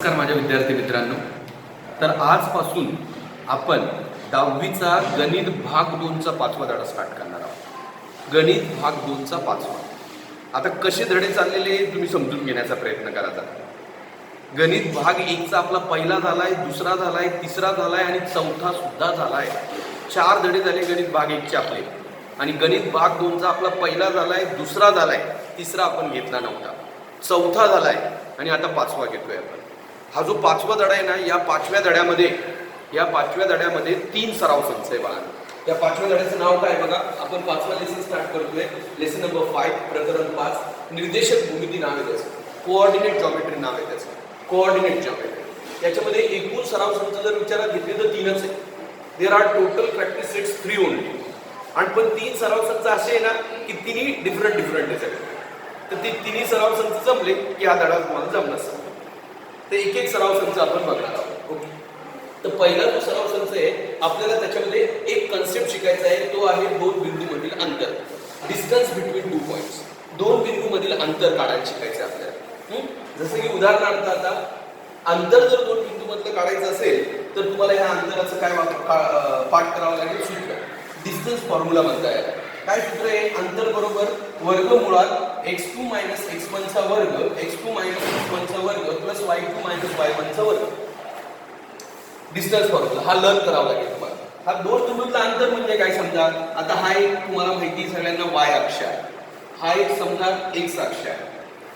नमस्कार माझ्या विद्यार्थी मित्रांनो. तर आजपासून आपण 10वीचा गणित भाग 2चा 5वा धडा स्टार्ट करणार आहोत. गणित भाग 2चा 5वा. आता कसे धडे चाललेले तुम्ही समजून घेण्याचा प्रयत्न करायचा. गणित भाग 1चा आपला पहिला झालाय, दुसरा झालाय, तिसरा झालाय आणि चौथा सुद्धा झालाय. 4 धडे झाले गणित भाग 1चे आपले. आणि गणित भाग 2चा आपला पहिला झालाय, दुसरा झालाय, तिसरा आपण घेतला नव्हता, चौथा झालाय आणि आता 5वा घेतोय आपण. हा जो 5वा धडा आहे ना, या 5व्या धड्यामध्ये 3 सराव संच आहे बघा. या 5व्या धड्याचं नाव काय बघा. आपण 5वा लेसन स्टार्ट करतोय. लेसन नंबर 5, प्रकरण 5. निर्देशक भूमिती नाव आहे त्याचं. कोऑर्डिनेट जॉमेट्री नाव आहे त्याचं. Coordinate geometry. याच्यामध्ये एकूण सराव संच जर विचारात घेतले तर 3च आहे. There are total practice sets 3 only. आणि पण 3 सराव संच असे आहे ना की तिन्ही डिफरंट आहे. तर ते तिन्ही सराव संच जमले की हा धडा तुम्हाला जमणार. तर एक एक सराव संच आपण बघणार आहोत. ओके. तर पहिला जो सराव संच आहे आपल्याला त्याच्यामध्ये एक कन्सेप्ट शिकायचा आहे. तो आहे 2 बिंदूमधील अंतर. Distance between 2 points. 2 बिंदूमधील अंतर काढायला शिकायचं आहे आपल्याला. जसं की उदाहरणार्थ आता अंतर जर 2 बिंदूमधलं काढायचं असेल तर तुम्हाला ह्या अंतराचं काय पाठ करावं लागेल. सूत्र डिस्टन्स फॉर्म्युला म्हणताय. काय सूत्र आहे. अंतर बरोबर वर्गमुळात x2 - x1 चा वर्ग, x2 - x1 चा वर्ग प्लस y2 - y1 चा वर्ग. डिस्टन्स फॉर्म्युला हा लर्न करावा लागेल तुम्हाला. हा 2 बिंदूतला अंतर म्हणजे काय समजा. आता हा एक तुम्हाला माहिती सगळ्यांना y अक्ष आहे. हा एक समजा x अक्ष आहे.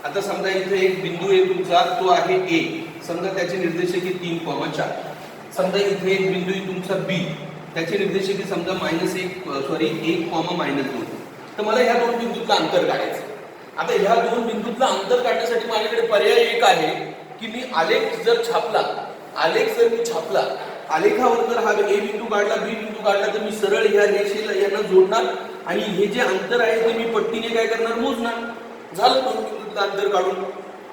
आता समजा इथे एक बिंदू आहे तुमचा, तो आहे a. समजा त्याचे निर्देशक 3,4. समजा इथे एक बिंदू आहे तुमचा b. त्याचे निर्देशक समजा -1 -2. तर मला ह्या 2 बिंदूतलं अंतर काढायचं. आता ह्या 2 बिंदूतलं अंतर काढण्यासाठी माझ्याकडे पर्याय एक आहे की मी आलेख जर छापला, आलेखावर जर हा ए बिंदू काढला, बी बिंदू काढला, तर मी सरळ ह्या रेषेला यांना जोडणार आणि हे जे अंतर आहे ते मी पट्टीने काय करणार, मोजणार. झालं 2 बिंदूतलं अंतर काढून.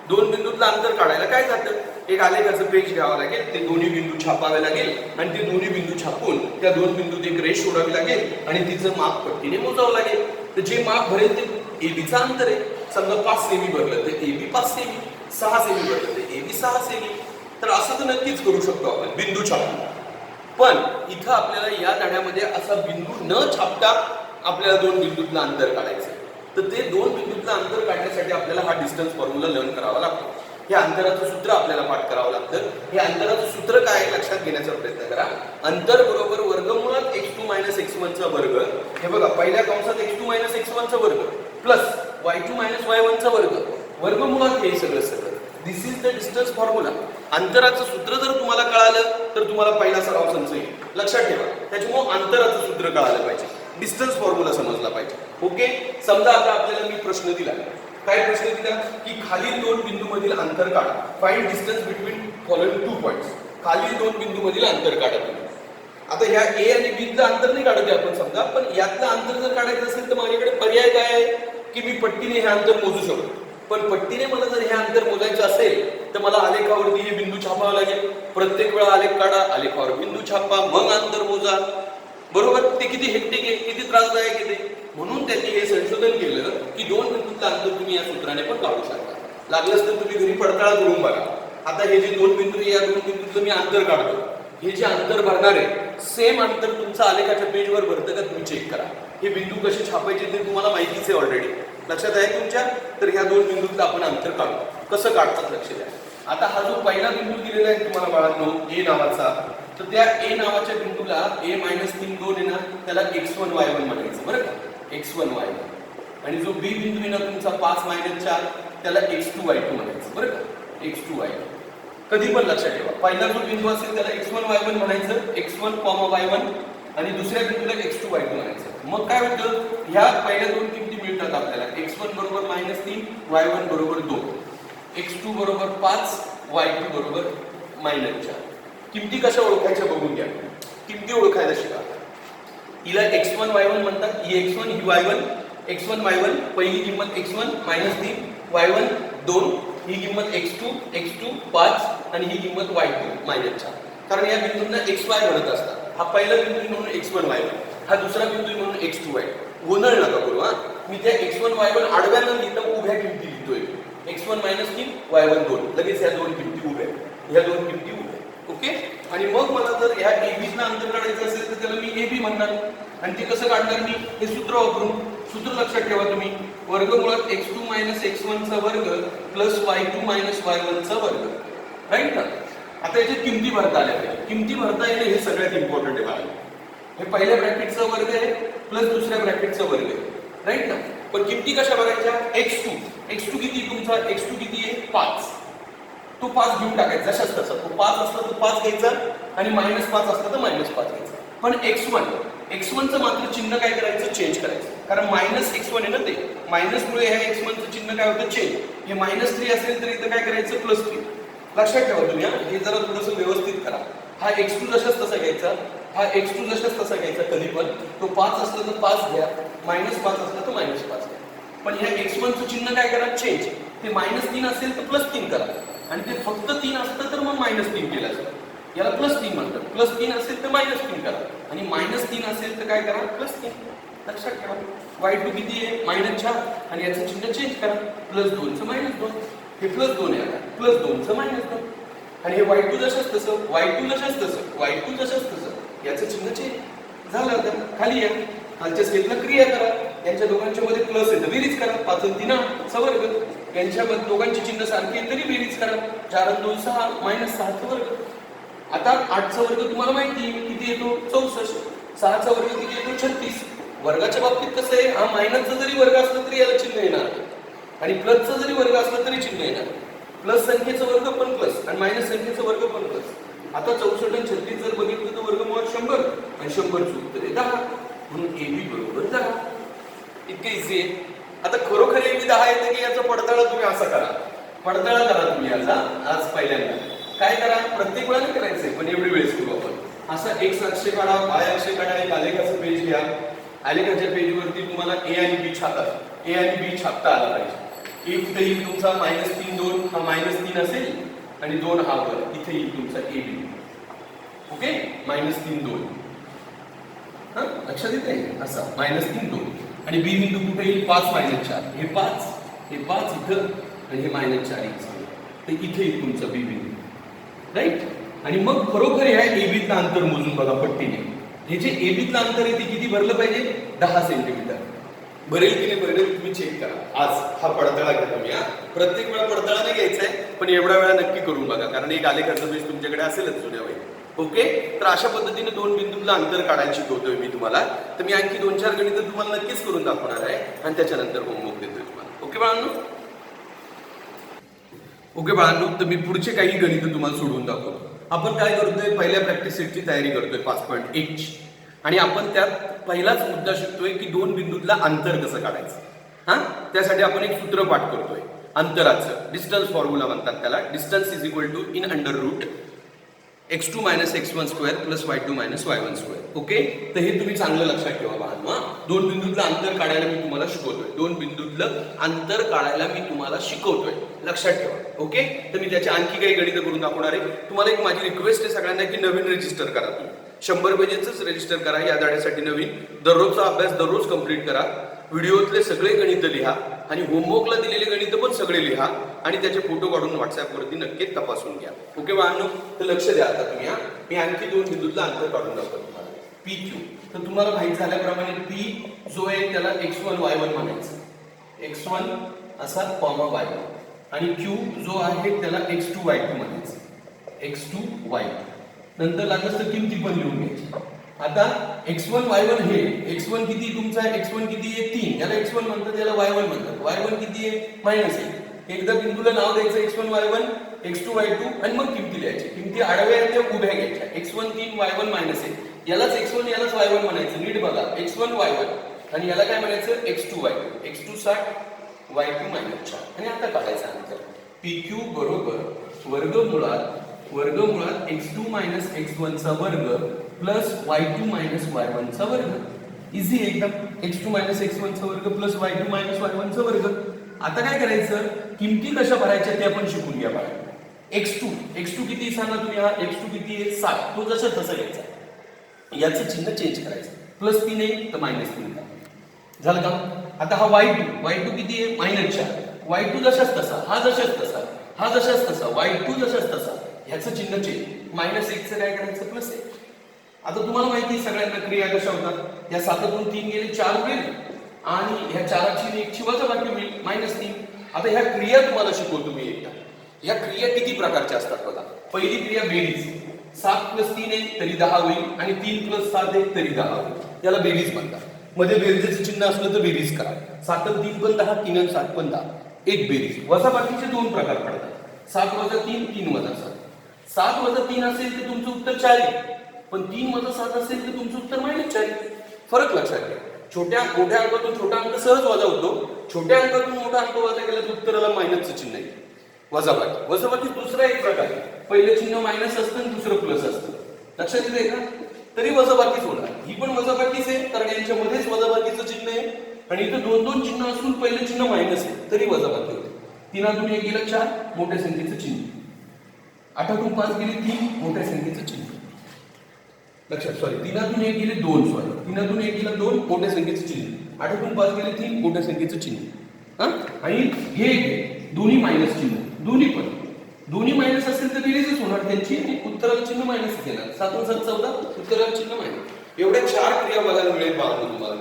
2 बिंदूतलं अंतर काढायला काय जातं. एक आलेखाचं पेज घ्यावं लागेल, ते दोन्ही बिंदू छापावे लागेल आणि ते दोन्ही बिंदू छापून त्या 2 बिंदूत एक रेष सोडावी लागेल आणि तिचं माप पट्टीने मोजावं लागेल. तर जे माप भरेल ते एबीचं अंतर आहे. समजा 5 सेमी भरलं तर एबी 5 सेमी, 6 सेमी भरलं तर एबी 6 सेमी. तर असं तर नक्कीच करू शकतो आपण बिंदू छापून. पण इथं आपल्याला या धड्यामध्ये असा बिंदू न छापता आपल्याला 2 बिंदूतलं अंतर काढायचं. तर ते 2 बिंदूतलं अंतर काढण्यासाठी आपल्याला हा डिस्टन्स फॉर्म्युला लर्न करावा लागतो. हे अंतराचं सूत्र आपल्याला पाठ करावं लागतं. हे अंतराचं सूत्र काय आहे लक्षात घेण्याचा प्रयत्न करा. अंतर बरोबर वर्गमुळात x2 - x1 चा वर्ग. हे बघा पहिल्या कंसात x2 - x1 चा वर्ग प्लस y2 - y1 चा वर्ग. वर्गमुळात हे सगळं. दिस इज द डिस्टन्स फॉर्म्युला. अंतराचं सूत्र जर तुम्हाला कळालं तर तुम्हाला पहिला सराव संच येईल. लक्षात ठेवा. त्याच्यामुळे अंतराचं सूत्र कळालं पाहिजे, डिस्टन्स फॉर्म्युला समजला पाहिजे. ओके. समजा आता आपल्याला मी प्रश्न दिला. काय प्रश्न दिला की खालील 2 बिंदूमधील अंतर काढा. Find distance between following 2 points. खालील 2 बिंदूमधील अंतर काढा तुम्ही. आता ह्या ए आणि बी चं अंतर नाही काढत आपण समजा, पण यातलं अंतर जर काढायचं असेल तर माझ्याकडे पर्याय काय आहे की मी पट्टीने हे अंतर मोजू शकतो. पण पट्टीने मला जर हे अंतर मोजायचं असेल तर मला आलेखावरती हे बिंदू छापावं लागेल. प्रत्येक वेळा आलेख काढा, आलेखावर बिंदू छापा, मग अंतर मोजा. बरोबर. ते किती हेक्टिक आहे, किती त्रासदायक आहे ते. म्हणून त्यांनी हे संशोधन केलं की 2 बिंदूतलं अंतर तुम्ही या सूत्राने पण काढू शकता. लागलंच तर तुम्ही घरी पडताळा करून बघा. आता हे जे 2 बिंदू आहे या 2 बिंदूतलं मी अंतर काढतो. हे जे अंतर भरणार आहे सेम अंतर तुमचं आलेखाच्या पेजवर भरतं का तुम्ही चेक करा. हे बिंदू कसे छापायचे ते तुम्हाला माहितीच आहे ऑलरेडी. लक्षात आहे तुमच्या. तर ह्या 2 बिंदूतलं आपण अंतर काढू. कसं काढतात लक्ष द्या. आता हा जो पहिला बिंदू दिलेला आहे तुम्हाला बाळांनो ए नावाचा, तर त्या ए नावाच्या बिंदूला a - 3,2 आहे ना, त्याला x1 y1 म्हणायचं. बरं का. x1 y1. आणि जो बी बिंदू आहे ना तुमचा 5 - 4, त्याला x2 y2 म्हणायचं. बरं का. x2 y2. कधी पण लक्षात ठेवा. पहिला जो बिंदू असेल त्याला x1 y1 म्हणायचं, x1, y1. आणि दुसऱ्या बिंदूला x2 y2 म्हणायचं. मग काय होतं, ह्या पहिल्या 2 किमती मिळतात आपल्याला. x1 बरोबर -3, y1 बरोबर 2, x2 बरोबर 5, y2 बरोबर -4. किमती कशा ओळखायच्या बघून घ्या. किमती ओळखायला शिका. हिला x1 y1 म्हणतात. ही x1 ही y1. x1 y1 पहिली किंमत x1 -3, y1 2, ही किंमत x2 5 आणि ही किंमत y2 -4. कारण या बिंदूंना xy म्हणत असतात. हा पहिला बिंदू म्हणून x1 y1, हा दुसरा बिंदू म्हणून x2 y2. गोंधळ नका करू. मी त्या x1 y1 आडव्यानं लिहितो, उभ्या किमती लिहितोय. x1 -3, y1 2. लगेच या 2 किमती उभ्या. ह्या दोन किमती उभ्या. ओके. आणि मग मला जर ह्या एबीतलं अंतर काढायचं असेल तर त्याला मी एबी म्हणणार. आणि ते कसं काढणार मी? हे सूत्र वापरून. सूत्र लक्षात ठेवा तुम्ही, वर्गमुळात x2 - x1 चा वर्ग प्लस y2 - y1 चा वर्ग. राईट ना? आता याच्यात किमती भरता आल्या पाहिजे. किमती भरता येणे हे सगळ्यात इम्पॉर्टंट आहे मला. हे पहिल्या ब्रॅकेटचा वर्ग आहे प्लस दुसऱ्या ब्रॅकेटचा वर्ग आहे. राईट ना? पण किमती कशा भरायच्या? x2 किती तुमचा? x2 किती आहे? 5. तो 5 घेऊन टाकायचा जशाच तसा. तो 5 असला तर 5 घ्यायचा आणि -5 असला तर -5 घ्यायचा. पण x1चं मात्र चिन्ह काय करायचं? चेंज करायचं. कारण -x1 आहे ना ते. मायनसमुळे ह्या x1चं चिन्ह काय होतं? चेंज. हे -3 असेल तर इथं काय करायचं? +3. लक्षात ठेवा तुम्ही. हे जरा थोडंसं व्यवस्थित करा. हा x2 जशाच तसा घ्यायचा, हा x2 जशाच तसा घ्यायचा कधी पण. तो 5 असला तर 5 घ्या, -5 असला तर -5 घ्या. पण ह्या x1चं चिन्ह काय करा? चेंज. ते -3 असेल तर +3 करा. आणि ते फक्त 3 असतं तर मग -3 केलं असतं. याला +3 म्हणतात. +3 असेल तर -3 करा. आणि -3 असेल तर काय करा? +3. लक्षात ठेवा. y2 किती आहे? -4. आणि याचं चिन्ह चेंज करा. +2चं -2. हे +2 आहे आता. +2चं -2. आणि हे y2 जशाच तसं, y2 जशाच तसं. याचं चिन्ह चेंज झालं. आता खाली या. खालच्या स्टेपला क्रिया करा. यांच्या दोघांच्या मध्ये प्लस येतं, बेरीज करा. 5 आणि 3 चा वर्ग. यांच्यामध्ये दोघांची चिन्ह सारखी तरी बेरीज करा. 4 आणि 2 6 -6 चा वर्ग. आता 8 चा वर्ग तुम्हाला माहिती आहे किती येतो? 64. 6 चा वर्ग किती येतो? 36. वर्गाच्या बाबतीत कसं आहे? हा मायनसचा जरी वर्ग असला तरी याला चिन्ह येणार आणि प्लसचा जरी वर्ग असला तरी चिन्ह येणार. प्लस संख्येचा वर्ग पण प्लस आणि मायनस संख्येचा वर्ग पण प्लस. आता 64 आणि 36 जर बघितलं तर वर्गमुळात 100 आणि 100 चं उत्तर आहे 10. म्हणून AB बरोबर 10. इतके इझी आहे. आता खरोखर AB 10 येते की याचा पडताळा तुम्ही असा करा. पडताळा करा तुम्ही याचा. आज पहिल्यांदा काय करा? प्रत्येक वेळेला करायचंय पण एवढी वेळेस करू आपण. असा x अक्ष काढा, y अक्ष काढा, एक आलेखाचं पेज घ्या. आलेखाच्या पेजवरती तुम्हाला A आणि B छापता आला पाहिजे. A कुठे येईल तुमचा? -3 2. हा -3 असेल आणि 2 हा वर. इथे येईल तुमचा AB. ओके. -3 2. हा लक्षात येते असा -3 2. आणि B बिंदू कुठे येईल? 5 -4. हे 5 इथं आणि हे -4 इथं. तर इथे येईल तुमचा B बिंदू. राईट. आणि मग खरोखर ह्या एबीतलं अंतर मोजून बघा पट्टीने. हे जे एबीतलं अंतर आहे ते किती भरलं पाहिजे? 10 सेंटीमीटर. भरेल की नाही भरेल तुम्ही चेक करा. आज हा पडताळा घ्या तुम्ही. प्रत्येक वेळा पडताळा नाही घ्यायचा आहे पण एवढ्या वेळा नक्की करून बघा. कारण एक आलेखाचं बेस तुमच्याकडे असेलच जुन्या वेळी. ओके. तर अशा पद्धतीने 2 बिंदूतलं अंतर काढायला शिकवतोय मी तुम्हाला. तर मी आणखी 2-4 गणित तुम्हाला नक्कीच करून दाखवणार आहे आणि त्याच्यानंतर होमवर्क देतोय तुम्हाला. ओके बाळांनो? ओके बाळांनो, तर मी पुढचे काही गणित तुम्हाला सोडवून दाखवतो. आपण काय करतोय? पहिल्या प्रॅक्टिस सेटची तयारी करतोय 5.1 ची. आणि आपण त्यात पहिलाच मुद्दा शिकतोय की 2 बिंदूतला अंतर कसं काढायचं. त्यासाठी आपण एक सूत्र पाठ करतोय अंतराचं. डिस्टन्स फॉर्म्युला म्हणतात त्याला. Distance is equal to in under root x2 - x1 square plus y2 - y1 square. Okay. तर हे तुम्ही चांगलं लक्षात ठेवा बाळांनो. 2 बिंदूतलं अंतर काढायला मी तुम्हाला शिकवतोय. 2 बिंदूतलं अंतर काढायला मी तुम्हाला शिकवतोय. लक्षात ठेवा. ओके. तर मी त्याची आणखी काही गणितं करून दाखवणार आहे. तुम्हाला एक माझी रिक्वेस्ट आहे सगळ्यांना की नवीन रजिस्टर करा तुम्ही. 100 पेजेसच रजिस्टर करा या धड्यासाठी नवीन. दररोजचा अभ्यास दररोज कंप्लीट करा. व्हिडिओतले सगळे गणित लिहा आणि होमवर्कला दिलेले गणित पण सगळे लिहा आणि त्याचे फोटो काढून व्हॉट्सअपवरती नक्की तपासून घ्या. ओके बाळांनो? तर लक्ष द्या आता तुम्ही. मी आणखी 2 बिंदूतलं अंतर काढून दाखवतो तुम्हाला. PQ. तर तुम्हाला माहित झाल्याप्रमाणे P जो आहे त्याला x1 y1 म्हणायचं. x1 असा कॉमा y1 आणि Q जो आहे त्याला x2 y2 म्हणायचं. x2 y2. नंतर लागलं तर किमती पण लिहून घ्यायची. आता x1 y1 हे x1 किती तुमचा आहे? x1 किती आहे? 3. याला x1 म्हणतात, याला y1 म्हणतात. y1 किती आहे? -1. एकदा बिंदूला नाव द्यायचं x1 y1, x2 y2 आणि मग किमती लिहायची. किमती आडव्या आहेत त्या उभ्या घ्यायच्या. x1 3 y1 -1. यालाच x1 यालाच y1 म्हणायचं. नीट बघा. x1 y1 आणि याला काय म्हणायचं? x2 y2. x2 60 y2 -4. आणि आता काढायचं अंतर. PQ बरोबर वर्गमुळात x2 - x1 चा वर्ग प्लस y2 - y1 चा वर्ग. इझी एकदम. x2 - x1 चा वर्ग प्लस y2 - y1 चा वर्ग. आता काय करायचं? किमती कशा भरायच्या ते आपण शिकून घ्या बघा. x2 किती सांगा तुम्ही? हा x2 किती आहे? 7. तो जसा तसा घ्यायचा. याचं चिन्ह चेंज करायचं. +3 आहे तर -3 झालं का? आता हा y2 किती आहे? -4. y2 जशाच तसा, हा जशाच तसा, हा जशाच तसा, y2 जशाच तसा. ह्याचं चिन्ह चेंज, मायनस एकचं काय करायचं प्लस एक. आता तुम्हाला माहिती आहे सगळ्यांना क्रिया कशा होतात, या 7तून 3 गेले 4 होईल आणि ह्या 4ची 1ची वजाबाकी होईल -3. आता ह्या क्रिया तुम्हाला शिकवतो मी एकदा. ह्या क्रिया किती प्रकारच्या असतात बघा. पहिली क्रिया बेरीज, 7 + 3 आहे तरी 10 होईल आणि 3 + 7 आहे तरी 10 होईल, याला बेरीज म्हणतात. मध्ये बेरीजचं चिन्ह असलं तर बेरीज करा. 7 + 3 = 10, 3 + 7 = 10, एक बेरीज. वजाबाकीचे दोन प्रकार पडतात, 7 - 3, 3 - 7. 7 - 3 असेल तर तुमचं उत्तर 4 आहे, पण 3 - 7 असेल तर तुमचं उत्तर -4 आहे. फरक लक्षात घ्या. मोठ्या अंकातून छोटा अंक सहज वजा होतो, छोट्या अंकातून मोठा अंक वजा केला तर उत्तराला मायनसचं चिन्ह आहे. वजाबाकी दुसरा एक प्रकार आहे. पहिलं चिन्ह मायनस असतं आणि दुसरं प्लस असतं. लक्षात येते का? तरी वजाबाकीच होणार. ही पण वजाबाकीच आहे कारण यांच्यामध्येच वजाबाकीचं चिन्ह आहे आणि इथं 2 चिन्ह असून पहिलं चिन्ह मायनस आहे तरी वजाबाकी होते. 3तून 1 गेलं 4, मोठ्या संख्येचं चिन्ह. 8तून 5 गेले 3, मोठ्या संख्येचं चिन्ह. लक्षात, 3तून 1 गेले 2, 3तून 1 गेला 2, मोठ्या संख्येचं चिन्ह. 8तून 5 गेले 3, मोठ्या संख्येचं चिन्ह. आणि हे दोन्ही मायनस चिन्ह, दोन्ही मायनस असेल तर बेरीजच होणार त्यांची आणि उत्तराला चिन्ह मायनस येणार. 7 + 7 = 14, उत्तराला चिन्ह मायनस. एवढ्या 4 क्रिया बघायला मिळेल बाळांनो तुम्हाला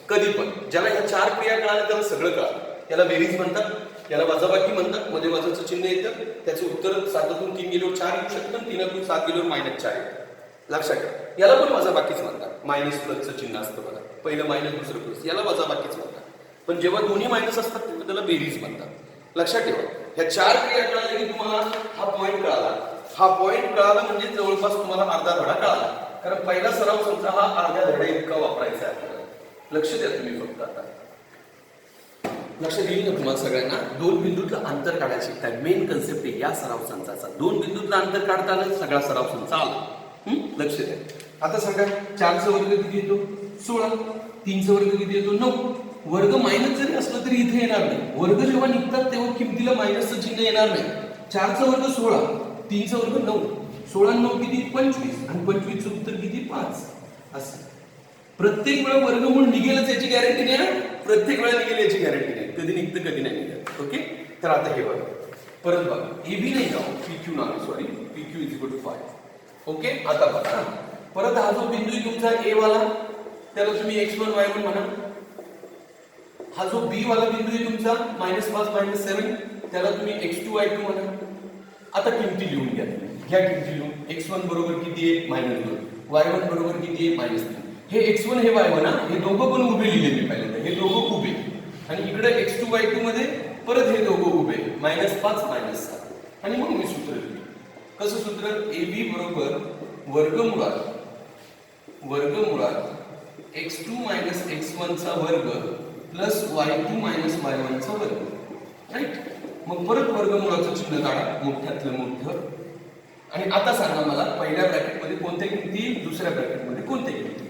कधी पण. ज्याला ह्या 4 क्रिया कळाल्या त्याला सगळं कळालं. याला बेरीज म्हणतात, याला वजाबाकी म्हणतात, मध्ये वजाचं चिन्ह येतं, त्याचं उत्तर 7तून 3 गेल्यावर 4 येऊ शकतं, 3तून 7 गेल्यावर -4 येतं. लक्षात घ्या. याला पण वजाबाकीच म्हणतात. मायनस प्लसचं चिन्ह असतं बघा, पहिलं मायनस दुसरं प्लस, याला वजाबाकीच म्हणतात. पण जेव्हा दोन्ही मायनस असतात तेव्हा त्याला बेरीज म्हणतात. लक्षात ठेवा. ह्या 4 क्रिया कळाल्या की तुम्हाला हा पॉईंट कळाला म्हणजे जवळपास तुम्हाला अर्धा धडा कळाला. कारण पहिला सराव संच हा अर्ध्या धडा इतका वापरायचा आहे आपल्याला. लक्ष द्या तुम्ही फक्त. आता लक्षात येईल ना तुम्हाला सगळ्यांना? 2 बिंदूतलं अंतर काढायचे काय मेन कन्सेप्ट आहे या सराव संचाचा. 2 बिंदूतलं अंतर काढताना सगळा सराव संच आला. लक्ष द्या. आता सांगा 4चा वर्ग किती येतो? 16. 3चा वर्ग किती येतो? 9. वर्ग मायनस जरी असलं तरी इथे येणार नाही. वर्ग जेव्हा निघतात तेव्हा किमतीला मायनसचं चिन्ह येणार नाही. 4चा वर्ग 16, 3चा वर्ग 9, 16 आणि 9 किती? 25 आणि 25चं उत्तर किती? 5. असं प्रत्येक वेळा वर्गमूळ निघेलच याची गॅरंटी नाही ना. प्रत्येक वेळा निघेल याची गॅरंटी नाही. कधी निघतं कधी नाही निघत. ओके. तर आता हे बघा, परत बघा. AB नाही का, PQ नाव, PQ = 5. ओके. आता बघा, परत हा जो बिंदू आहे तुमचा A वाला, त्याला तुम्ही x1 y1 म्हणा. हा जो B वाला बिंदू आहे तुमचा -5 -7, त्याला तुम्ही x2 y2 म्हणा. आता किमती लिहून घ्या. ह्या किमती लिहून. x1 बरोबर किती आहे? -2. y1 बरोबर किती आहे? -3. हे x1 हे y1 हे दोघं पण उभे लिहिले मी पहिल्यांदा. हे दोघं उभे आणि इकडे x2 y2 मध्ये परत हे दोघं उभे, -5 -7. आणि मग मी सूत्र लिहिलं. कसं सूत्र? AB बरोबर वर्गमुळात x2 - x1 चा वर्ग प्लस y2 - y1 चा वर्ग. राईट. मग परत वर्गमुळाचं चिन्ह काढा, मोठ्यातलं मोठं. आणि आता सांगा मला पहिल्या ब्रॅकेटमध्ये कोणत्या किमती, दुसऱ्या ब्रॅकेटमध्ये कोणत्या किमती?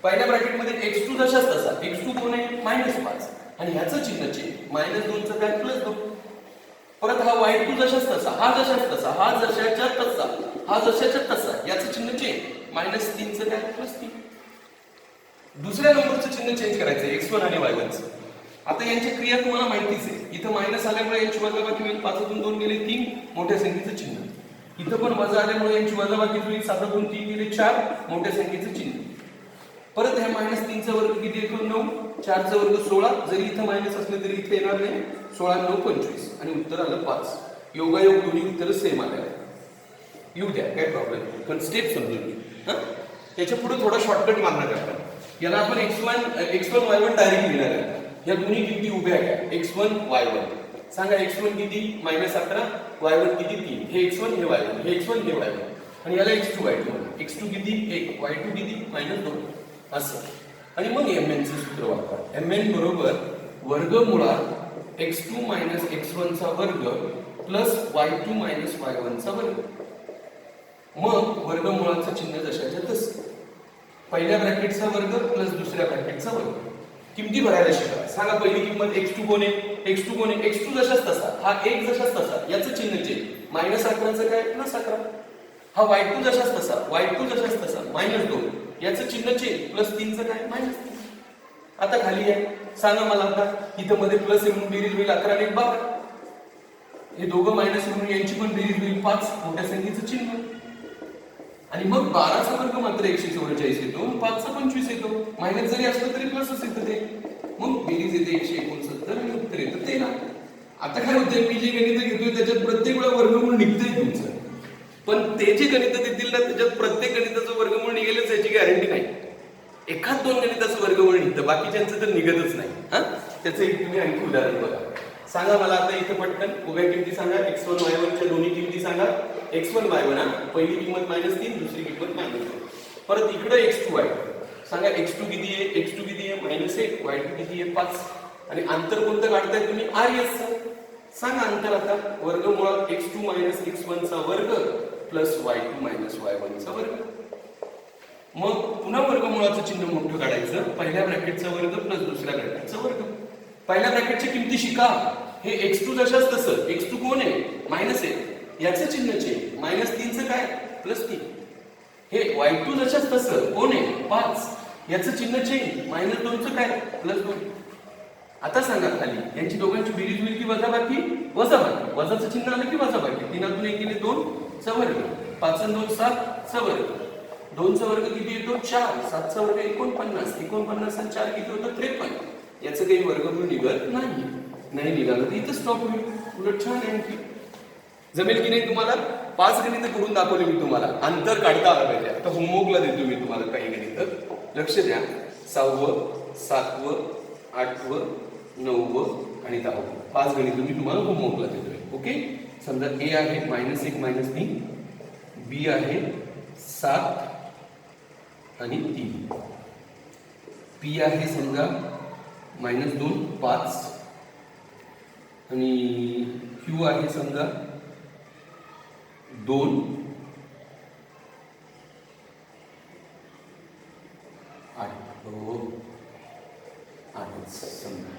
पहिल्या ब्रॅकेटमध्ये x2 जशाच तसा. x2 कोण आहे? -5 आणि ह्याचं चिन्ह चेंज. -2चं काय? +2. परत हा y2 जशाच तसा, हा जशाच तसा, हा जशाच्या तसा, हा जशाच्या तसा, याचं चिन्ह चेंज. -3चं काय? +3. दुसऱ्या नंबरचं चिन्ह चेंज करायचं x1 आणि y1चं. आता यांची क्रिया तुम्हाला माहितीच आहे. इथं मायनस आल्यामुळे यांची वजाबाकी होईल. 5तून 2 गेले 3, मोठ्या संख्येचं चिन्ह. इथं पण वजा आल्यामुळे यांची वजाबाकी होईल. 7तून 3 गेले 4, मोठ्या संख्येचं चिन्ह. परत ह्या -3चा वर्ग किती येतो? 9. 4चा वर्ग 16. जरी इथं मायनस असले तरी इथे येणार नाही. 16 आणि 9 25 आणि उत्तर आलं 5. योगायोग दोन्ही उत्तर सेम आले. येऊ द्या, काय प्रॉब्लेम नाही. पण स्टेप समजून घ्या. त्याच्या पुढे थोडा शॉर्टकट मारणार करतात. याला आपण x1 y1 डायरेक्ट लिहिणार आहे. या दोन्ही किमती उभ्या आहेत. x1 y1. सांगा x1 किती? -11, y1 किती? 3. हे x1 हे y1, हे x1 हे y1 आणि याला x2 y2 म्हणा. x2 किती? 1, y2 किती? -2. असं. आणि मग mn चे सूत्र वापरा. mn बरोबर वर्गमुळात x2 - x1 चा वर्ग प्लस y2 - y1 चा वर्ग. मग वर्गमुळाचं चिन्ह जशाच्या तसं. पहिल्या ब्रॅकेटचा वर्ग प्लस दुसऱ्या ब्रॅकेटचा वर्ग. किमती भरायला शिका. सांगा पहिली किंमत x2 कोण आहे? x2 कोण आहे? x2 जशाच तसा, हा 1 जशाच तसा, याचं चिन्ह चेंज. -11चं काय? +11. हा y2 जशाच तसा, y2 जशाच तसा, -2, याचं चिन्ह चेंज. +3चं काय? -3. आता खाली आहे. सांगा मला आता इथं मध्ये प्लस आहे म्हणून बेरीज होईल 11 आणि 12. हे दोघं मायनस म्हणून यांची पण बेरीज होईल 5, मोठ्या संख्येचं चिन्ह. आणि मग 12चा वर्ग मात्र 144 येतो, 5चा 25 येतो. मायनस जरी असलं तरी प्लसच येतं ते. मग बेरीज येते 169 आणि उत्तर येतं 13. आता काय होतंय, मी जे गणित घेतोय त्याच्यात प्रत्येक वेळा वर्गमूळ निघतंय तुमचं, पण ते जे गणित देतील ना त्याच्यात प्रत्येक गणिताचं वर्गमूळ निघेलच याची गॅरंटी नाही. एखाद 2 गणिताचं वर्गमूळ निघतं, बाकीच्यांचं तर निघतच नाही. हा, त्याचं एक तुम्ही आणखी उदाहरण बघा. सांगा मला आता इथं पटकन उभ्या किमती सांगा. x1 y1 च्या दोन्ही किमती सांगा. x1 y1 हा, पहिली किंमत -3, दुसरी किंमत -2. परत इकडे x2 y2 सांगा. x2 किती आहे? x2 किती आहे? -1. y2 किती आहे? 5. आणि अंतर कोणतं काढताय तुम्ही? RS चं. सांगा अंतर आता. वर्गमुळात x2 - x1 चा वर्ग प्लस y2 - y1 चा वर्ग. मग पुन्हा वर्गमुळाचं चिन्ह मोठं काढायचं. पहिल्या ब्रॅकेटचा वर्ग प्लस दुसऱ्या ब्रॅकेटचा वर्ग. पहिल्या ब्रॅकेटची किमती शिका. हे x2 जशाच तसं. x2 कोण आहे? -1. याचं चिन्ह चेंज. -3 चं काय? +3. हे y2 जशाच तसं कोण आहे? 5. याचं चिन्ह चेंज. -2 चं काय? +2. आता सांगा खाली यांची दोघांची बेरीज होईल की वजाबाकी? वजाबाकी. वजाचं चिन्ह आलं की वजाबाकी. 3 1 गेले 2 चा वर्ग. 5 आणि 2 7 चा वर्ग. 2 चा वर्ग किती येतो? 4. 7 चा वर्ग 49. 49 आणि 4 किती होतं? 53. याचं काही वर्गमूळ निघत नाही. नाही निघालं तर इथं स्टॉप होईल. उलट छान आहे आणखी. जमेल की नाही तुम्हाला? 5 गणितं करून दाखवले मी तुम्हाला. अंतर काढता आलं पाहिजे. आता होमवर्कला देतो मी तुम्हाला काही गणितं. लक्ष द्या. 6वं, 7वं, 8वं, 9वं आणि 10वं. 5 गणितं मी तुम्हाला होमवर्कला देतोय. ओके. समजा A आहे -1 -3, B आहे 7 आणि 3, P आहे समजा -2 5 आणि Q आहे समजा 2 8 समजा.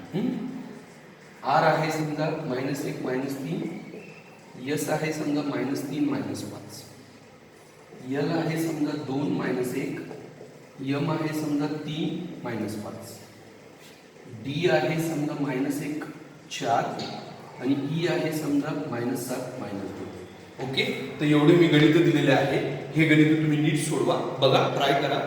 R आहे समजा -1 -3, S आहे समजा -3 -5, L आहे समजा 2 -1, M आहे समजा 3 -5, D आहे समजा -1 4 आणि E आहे समजा -7 -2. ओके. तर एवढे मी गणित दिलेले आहे. हे गणित तुम्ही नीट सोडवा, बघा, ट्राय करा,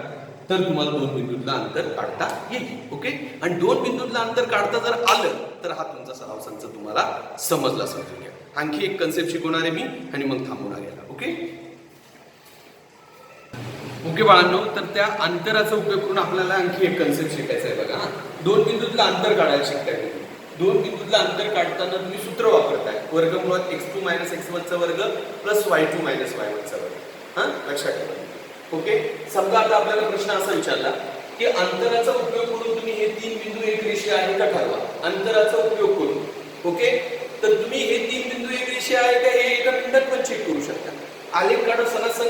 तर तुम्हाला 2 बिंदूतलं अंतर काढता येईल. ओके. आणि 2 बिंदूतलं अंतर काढता जर आलं तर हा तुमचा सराव संच तुम्हाला समजला, समजून घ्या. आणखी एक कन्सेप्ट शिकवणार आहे मी आणि मग थांबवणार याला. ओके. ओके बाळांनो, तर त्या अंतराचा उपयोग करून आपल्याला आणखी एक कन्सेप्ट शिकायचा आहे. बघा, 2 बिंदूतलं अंतर काढायला शिकताय. 2 बिंदूतलं अंतर काढताना तुम्ही सूत्र वापरताय. वर्गमुळात x2 - x1 चा वर्ग प्लस y2 - y1 चा वर्ग. हा, लक्षात ठेवा. ओके. समजा आता आपल्याला प्रश्न असा विचारला की अंतराचा उपयोग करून तुम्ही हे 3 बिंदू एक रेषीय आहे का ठरवा. अंतराचा उपयोग करून. ओके. तर तुम्ही हे 3 बिंदू एक रेषीय आहे का हे एका मिनिटात पण चेक करू शकता. आलेख काढा सनासन.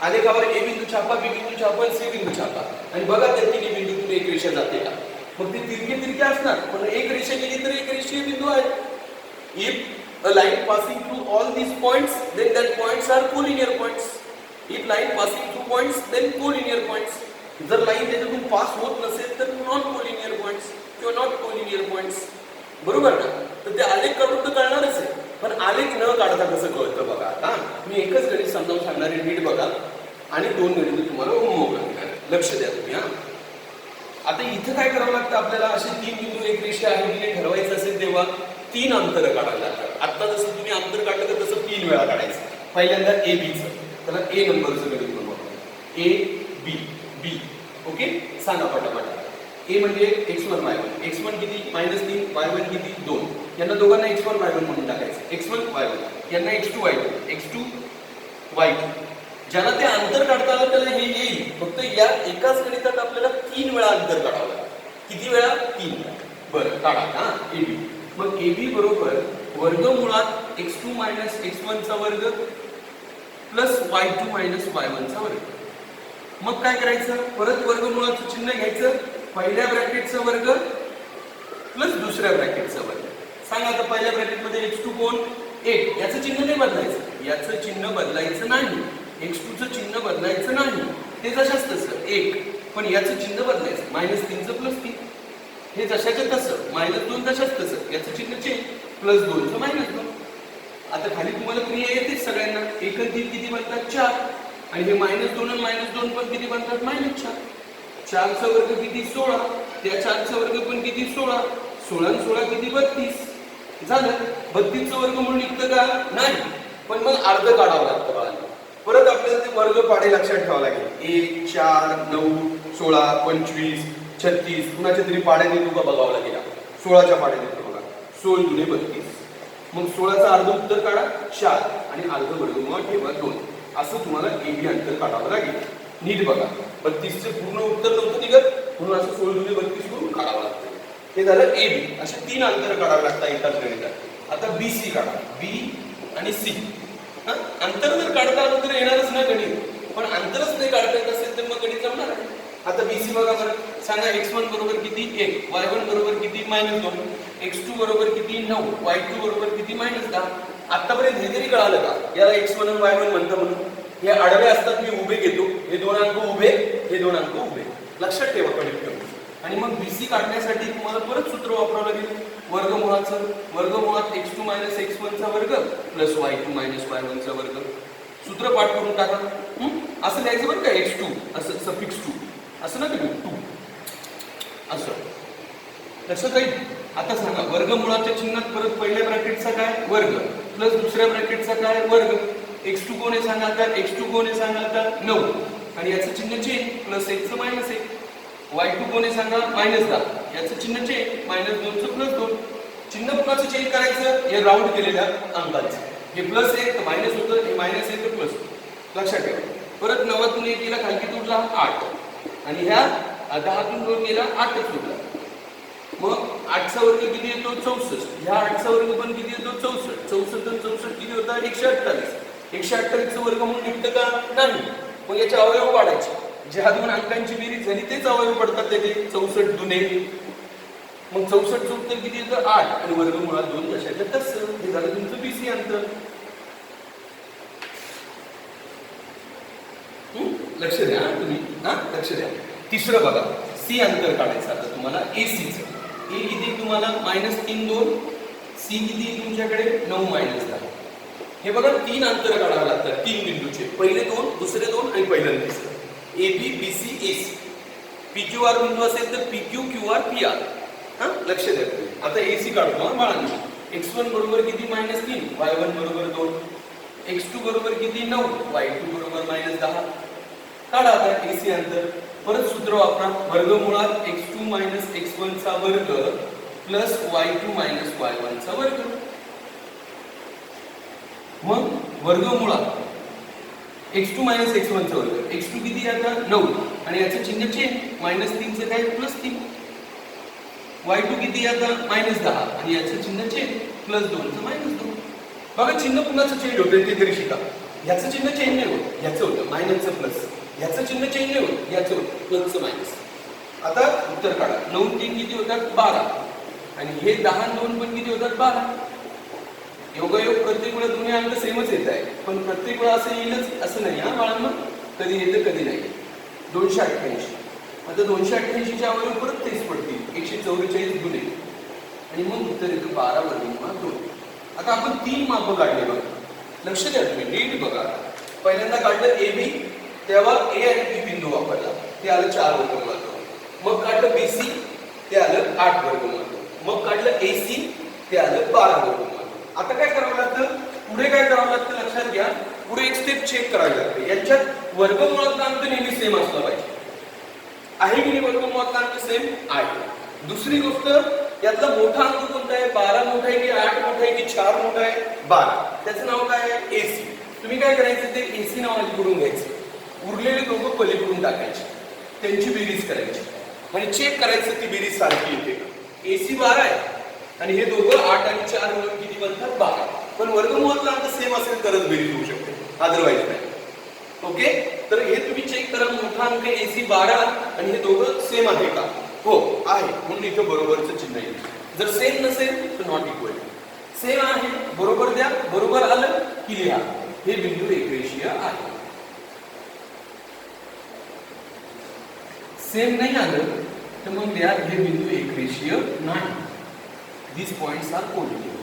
आलेखावर A बिंदू छापा, B बिंदू छापा, C बिंदू छापा आणि बघा त्या तिन्ही बिंदूतून एक रेषा जाते का. मग ते तिरके असणार, पण एक रेषा गेली तर एक रेषीय बिंदू आहे. If a line passing through all these points, then that points are collinear points. If line passing through points, then collinear points. जर लाईन त्याच्यातून पास होत नसेल तर नॉन कोलिनियर पॉइंट्स किंवा नॉट कोलिनियर पॉइंट्स. बरोबर ना. तर ते आलेख काढून तर कळणारच आहे, पण आलेख न काढता कसं कळतं बघा. आता मी एकच गणित समजावून सांगणार आहे, नीट बघा, आणि 2 गणित तुम्हाला होमवर्क करणार. लक्ष द्या तुम्ही. हा, आता इथं काय करावं लागतं आपल्याला. असे 3 बिंदू एक रेषा आहे तिने ठरवायचं असेल तेव्हा 3 अंतर काढायला लागतात. आता जसं तुम्ही अंतर काढलं तर तसं 3 वेळा काढायचं. पहिल्यांदा A B चं, त्याला A नंबरचं गणित बनवू. A B B. ओके. सांगा पटापट. A म्हणजे x1 y1. x1 किती? -3. y1 किती? 2. यांना दोघांना x1 y1 म्हणून टाकायचं. x1 y1 यांना x2 y2 x2 y2. ज्याला ते अंतर काढता आलं त्याला हे येईल. फक्त या एकाच गणितात आपल्याला 3 वेळा अंतर काढावं लागेल. किती वेळा? 3 वेळा. बरं, काढा. हा, AB. मग AB बरोबर वर्गमुळात x2 - x1 चा वर्ग प्लस y2 - y1 चा वर्ग. मग काय करायचं? परत वर्गमुळाचं चिन्ह घ्यायचं. पहिल्या ब्रॅकेटचा वर्ग प्लस दुसऱ्या ब्रॅकेटचा वर्ग. सांगा आता पहिल्या ब्रॅकेटमध्ये x2 कोण? 1. याचं चिन्ह नाही बदलायचं. याचं चिन्ह बदलायचं नाही. x2 चं चिन्ह बदलायचं नाही. ते जशाच तसं 1. पण याचं चिन्ह बदलायचं. -3 चं +3. हे जशाच्या तसं. -2 तशाच तसं. याचं चिन्ह चेंज. +2 चं -2. आता खाली तुम्हाला क्रिया येतेच सगळ्यांना. 1 आणि 3 किती बनतात 4 आणि हे -2 आणि -2 पण किती बनतात -4. 4 चा वर्ग किती 16, त्या 4 चा वर्ग पण किती 16, 16 आणि 16 किती 32. झालं. 32 चा वर्गमूळ निघतं का नाही, पण मग अर्ध काढावं लागतं बाळांनो. परत आपल्याला ते वर्ग पाडे लक्षात ठेवावं लागेल. 1 4 9 16 25 36 कुणाच्या तरी पाड्याने तुका बघावं लागेल. 16च्या पाड्याने बघा 16 दुने 32. मग 16चा अर्ध उत्तर काढा 4 आणि अर्ध वर्गमूळ ठेवा 2. असं तुम्हाला AB अंतर काढावं लागेल. नीट बघा. 32 चे पूर्ण उत्तर नव्हतं निघत म्हणून असं 16 दुने 32 करून काढावं लागतं. हे झालं AB. असे 3 अंतर काढावे लागतात एकाच गणितात. आता BC काढा. B आणि C. अंतर जर काढता आलं तर येणारच ना गणित, पण अंतरच नाही काढता येत असेल तर मग गणित जमणार आहे. आता BC बघा बरं. सांगा x1 बरोबर किती 1, y1 बरोबर किती -2, x2 बरोबर किती 9, y2 बरोबर किती -10. आतापर्यंत हे तरी कळालं का याला x1 आणि y1 म्हणतं म्हणून? हे आडवे असतात, मी उभे घेतो, हे 2 अंक उभे, हे 2 अंक उभे. लक्षात ठेवा कमीत कमी. आणि मग BC काढण्यासाठी तुम्हाला परत सूत्र वापरावं लागेल. वर्गमुळाचं वर्गमुळात x2 - x1 चा वर्ग प्लस y2 - y1 चा वर्ग. सूत्र पाठ करून टाका. असं लिहायचं बरं का, x2 असं सफिक्स 2 असं ना तुम्ही 2 असं लक्षात राहील. आता सांगा वर्गमुळाच्या चिन्हात परत पहिल्या ब्रॅकेटचा काय वर्ग प्लस दुसऱ्या ब्रॅकेटचा काय वर्ग. x2 कोण आहे सांगा तर x2 कोण आहे सांगा तर 9 आणि याचं चिन्ह चेंज प्लस 1 चं -1. y2 कोण आहे सांगा -10 याचं चिन्ह चेंज -2 चं +2. चिन्ह कुणाचं चेंज करायचं, हे राऊंड केलेल्या अंकाचं. हे +1 तर मायनस होतं, हे -1 तर प्लस. लक्षात ठेवा. परत 9 तून 1 गेला खालती तुटला 8 आणि ह्या 10 तून 2 गेला 8च तुटला. मग 8 चा वर्ग किती येतो 64. ह्या 8 चा वर्ग पण किती येतो 64. 64 आणि 64 किती होतात 128. 128 चं वर्गमूळ निघतं का नाही. मग याचे अवयव वाढायचे. ज्या 2 अंकांची बेरीज झाली तेच अवयव पडतात त्याचे 64 दुने. मग 64 चं उत्तर किती येतं 8 आणि वर्गमुळात 2 दशाच्या तसं. हे झालं तुमचं BC अंतर. लक्ष द्या तुम्ही, लक्ष द्या. तिसरं बघा C अंतर काढायचं आता तुम्हाला AC चं. A किती तुम्हाला -3 2, C किती तुमच्याकडे 9 -10. हे बघा 3 अंतर काढावे लागतात 3 बिंदूचे. पहिले 2, दुसरे 2 आणि पहिलं तिसरं. AB BC AC. PQR बिंदू असेल तर PQ QR PR. लक्ष द्या. आता AC काढतो बाळांनो. x1 बरोबर किती -3, y1 बरोबर 2, x2 बरोबर किती 9, y2 बरोबर -10. काढा आता AC अंतर. परत सूत्र वापरा. वर्गमुळात x2 - x1 चा वर्ग प्लस y2 - y1 चा वर्ग. मग वर्गमुळात x2 - x1 चा वर्ग. x2 किती आता 9 आणि याचं चिन्ह चेंज -3 चं काय +3. y2 किती आता -10 आणि याचं चिन्ह चेंज +2 चं -2. बघा चिन्ह पुन्हाचं चेंज होतं ते तरी शिका. याचं चिन्ह चेंज नाही होत, याचं होतं मायनसचं प्लस. याचं चिन्ह चेंज नाही होत, याचं होतं प्लसचं मायनस. आता उत्तर काढा. 9 3 किती होतात 12 आणि हे 10 आणि 2 पण किती होतात 12. योगायोग प्रत्येक वेळा दोन्ही अंक सेमच येत आहे, पण प्रत्येक वेळा असं येईलच असं नाही हा बाळांनो. कधी येतं कधी नाही. 288. आता 288 चे अवयव परत तेच पडतील 144 गुणे आणि मग उत्तर येतं 12 वर्गमुळात 2. आता आपण 3 माप काढले बघा. लक्ष द्या तुम्ही नीट बघा. पहिल्यांदा काढलं AB, तेव्हा A आणि B बिंदू वापरला, ते आलं 4 वर्गमुळात 2. मग काढलं BC, ते आलं 8 वर्गमुळात 2. मग काढलं AC, ते आलं 12 वर्गमुळात 2. आता काय करावं लागतं, पुढे काय करावं लागतं लक्षात घ्या. पुढे एक स्टेप चेक करावी लागते. यांच्यात वर्गमुळातला अंक नेहमी सेम असला पाहिजे. आहे की नाही वर्गमुळातला अंक सेम आहे. दुसरी गोष्ट यातला मोठा अंक कोणता आहे, 12 मोठा आहे की 8 मोठा आहे की 4 मोठा आहे 12. त्याचं नाव काय आहे AC. तुम्ही काय करायचं ते AC नाव अलीकडून घ्यायचं. उरलेले दोघं पलीकडून टाकायचे, त्यांची बेरीज करायची आणि चेक करायचं ती बेरीज सारखी येते का. AC 12 आहे आणि हे दोघं 8 आणि 4 मिळून किती बनतात 12. पण वर्गमुळातला अंक सेम असेल तरच बेरीज होऊ शकते, अदरवाईज नाही. ओके, तर हे तुम्ही चेक करा. मोठा अंक AC 12 आणि हे दोघं सेम आहे का. हो आहे, म्हणून इथं बरोबरचं चिन्ह येईल. जर सेम नसेल तर नॉट इक्वल. सेम आहे बरोबर द्या, बरोबर आलं की लिहा हे बिंदू एकरेषीय आहे. सेम नाही आलं तर मग लिहा हे बिंदू एकरेषीय नाही. These points are coordinate.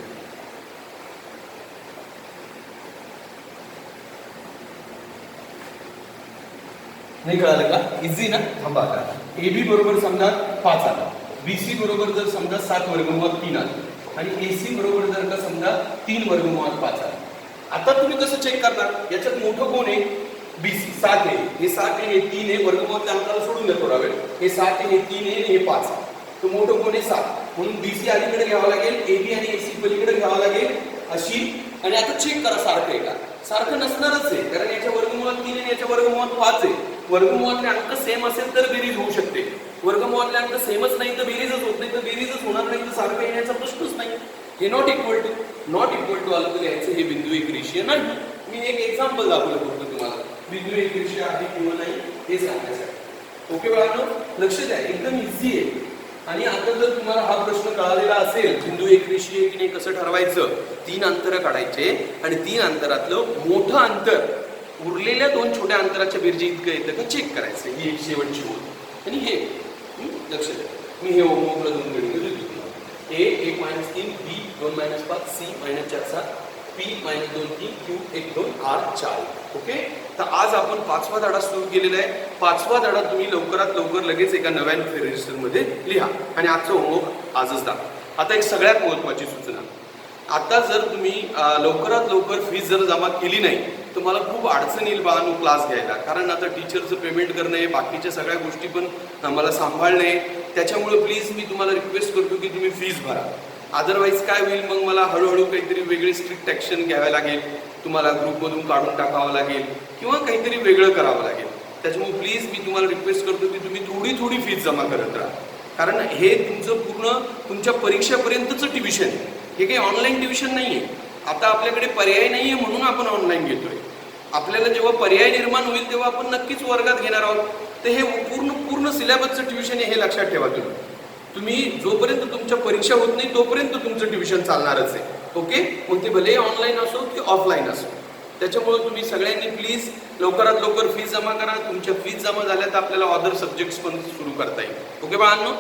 नाही कळालं का? इझी ना? थांबा आता. AB बरोबर समजा 5 आला, BC बरोबर जर समजा 7 वर्गमुळात 3 आला आणि AC बरोबर जर का समजा 3 वर्गमुळात 5 आला. आता तुम्ही कसं चेक करणार? याच्यात मोठं कोण आहे? BC 7 आहे, हे 7 आहे, हे 3 आहे, वर्गमुळातल्या अंकाला सोडून द्या थोडा वेळ. हे 7 आहे, हे 3 आहे आणि हे 5 आहे. तर मोठं कोण आहे? 7. म्हणून BC अलीकडे घ्यावं लागेल, AB आणि AC पलीकडे घ्यावं लागेल अशी. आणि आता चेक करा सारखं आहे का? सारखं नसणारच आहे, कारण याच्या वर्गमुळात 3 आणि याच्या वर्गमुळात 5 आहे. वर्गमुळातले अंक सेम असेल तर बेरीज होऊ शकते, वर्गमुळातले अंक सेमच नाही तर बेरीजच होत नाही, तर बेरीजच होणार नाही तर सारखं येण्याचा प्रश्नच नाही. हे नॉट इक्वल टू आलं तर लिहायचं हे बिंदू एक रेषीय नाही. मी एक एक्झाम्पल दाखवलं फक्त तुम्हाला, बिंदू एक रेषीय आहे किंवा नाही हे सांगायचं. ओके बाळांनो, लक्ष द्या, एकदम इझी आहे. आणि आता जर तुम्हाला हा प्रश्न कळालेला असेल, बिंदू एक रेषीय की नाही कसं ठरवायचं, 3 अंतर काढायचे आणि 3 अंतरातलं मोठं अंतर उरलेल्या 2 छोट्या अंतराच्या बेरजे इतकं येतं का चेक करायचं. ही एक शेवटची ओळ आणि हे लक्ष द्या, मी हे ओमला 2 गणितं देतो तुम्हाला. A 1 - 3, B 2 - 5, C - 4 7, P - 2 3, Q 1 2, R 4. Okay, तर आज आपण 5वा धडा सुरू केलेला आहे. 5वा धडा तुम्ही लवकरात लवकर लगेच एका नव्या रजिस्टरमध्ये लिहा आणि आजचं होमवर्क आजच दाखवा. आता एक सगळ्यात महत्त्वाची सूचना, आता जर तुम्ही लवकरात लवकर फीस जर जमा केली नाही तर मला खूप अडचण येईल बाळांनो क्लास घ्यायला, कारण आता टीचरचं पेमेंट करणं आहे, बाकीच्या सगळ्या गोष्टी पण मला सांभाळणे. त्याच्यामुळे प्लीज मी तुम्हाला रिक्वेस्ट करतो की तुम्ही फीस भरा. अदरवाईज काय होईल, मग मला हळूहळू काहीतरी वेगळी स्ट्रिक्ट ॲक्शन घ्यावी लागेल, तुम्हाला ग्रुपमधून काढून टाकावं लागेल किंवा काहीतरी वेगळं करावं लागेल. त्याच्यामुळे प्लीज मी तुम्हाला रिक्वेस्ट करतो की तुम्ही थोडी थोडी फीस जमा करत राहा, कारण हे तुमचं पूर्ण तुमच्या परीक्षेपर्यंतचं ट्युशन आहे. हे काही ऑनलाईन ट्युशन नाही आहे. आता आपल्याकडे पर्याय नाही आहे म्हणून आपण ऑनलाईन घेतोय. आपल्याला जेव्हा पर्याय निर्माण होईल तेव्हा आपण नक्कीच वर्गात घेणार आहोत. तर हे पूर्ण सिलेबसचं ट्युशन आहे, हे लक्षात ठेवा. तुम्ही जोपर्यंत तुमच्या परीक्षा होत नाही तोपर्यंत तुमचं ट्युशन चालणारच आहे. ओके, मग ते भले ऑनलाईन असो की ऑफलाईन असो. त्याच्यामुळे तुम्ही सगळ्यांनी प्लीज लवकरात लवकर फीस जमा करा. तुमच्या फीस जमा झाल्या तर आपल्याला अदर सब्जेक्ट्स पण सुरू करता येईल. ओके बाळांनो.